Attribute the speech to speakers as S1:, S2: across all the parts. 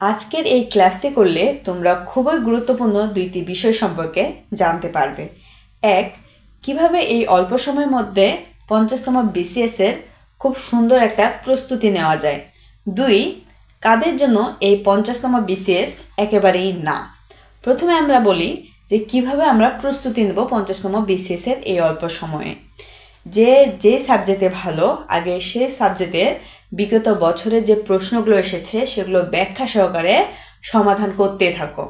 S1: আজকের এই ক্লাসটি করলে তোমরা খুবই গুরুত্বপূর্ণ দুইটি বিষয় সম্পর্কে জানতে পারবে। এক, কিভাবে এই অল্প সময়ের মধ্যে 50তম BCS এর খুব সুন্দর একটা প্রস্তুতি নেওয়া যায়। দুই, কাদের জন্য এই 50তম BCS একেবারেই না। প্রথমে আমরা বলি যে কিভাবে আমরা প্রস্তুতি নেব 50তম BCS এর এই অল্প সময়ে। যে সাবজেক্টে ভালো, আগে সেই সাবজেক্টের বিগত বছরে যে প্রশ্নগুলো এসেছে সেগুলো ব্যাখ্যা সহকারে সমাধান করতে থাকো।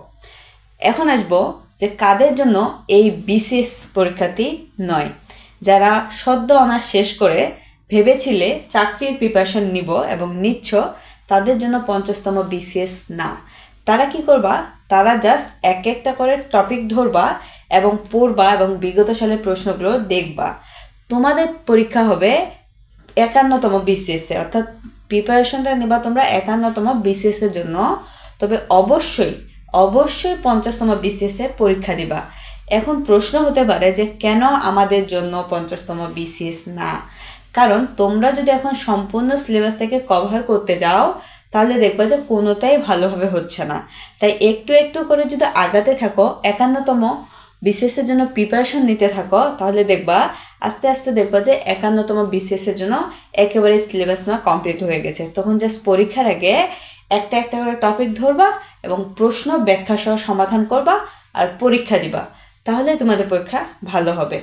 S1: এখন আসবো যে কাদের জন্য এই BCS পরীক্ষাটি নয়। যারা সদ্য অনার্স শেষ করে ভেবেছিলে চাকরির প্রিপারেশন নিব এবং নিচ্ছ, তাদের জন্য 50তম BCS না। তারা কি করবা? তারা জাস্ট একটা করে টপিক ধরবা এবং পড়বা এবং বিগত সালের প্রশ্নগুলো দেখবা। তোমাদের পরীক্ষা হবে 51তম BCS এ, অর্থাৎ প্রিপারেশনটা নেবা তোমরা 51তম BCS এর জন্য। তবে অবশ্যই 50তম BCS এ পরীক্ষা দিবা। এখন প্রশ্ন হতে পারে যে কেন আমাদের জন্য 50তম BCS না? কারণ তোমরা যদি এখন সম্পূর্ণ সিলেবাসটাকে কভার করতে যাও তাহলে দেখবা যে কোনোটাই ভালোভাবে হচ্ছে না। তাই একটু একটু করে যদি আগাতে থাকো, 51তম BCS এর জন্য প্রিপারেশন নিতে থাকো, তাহলে দেখবা আস্তে আস্তে দেখবা যে 51তম BCS এর জন্য একেবারে সিলেবাস না কমপ্লিট হয়ে গেছে। তখন জাস্ট পরীক্ষার আগে একটা করে টপিক ধরবা এবং প্রশ্ন ব্যাখ্যা সহ সমাধান করবা আর পরীক্ষা দিবা, তাহলে তোমাদের পরীক্ষা ভালো হবে।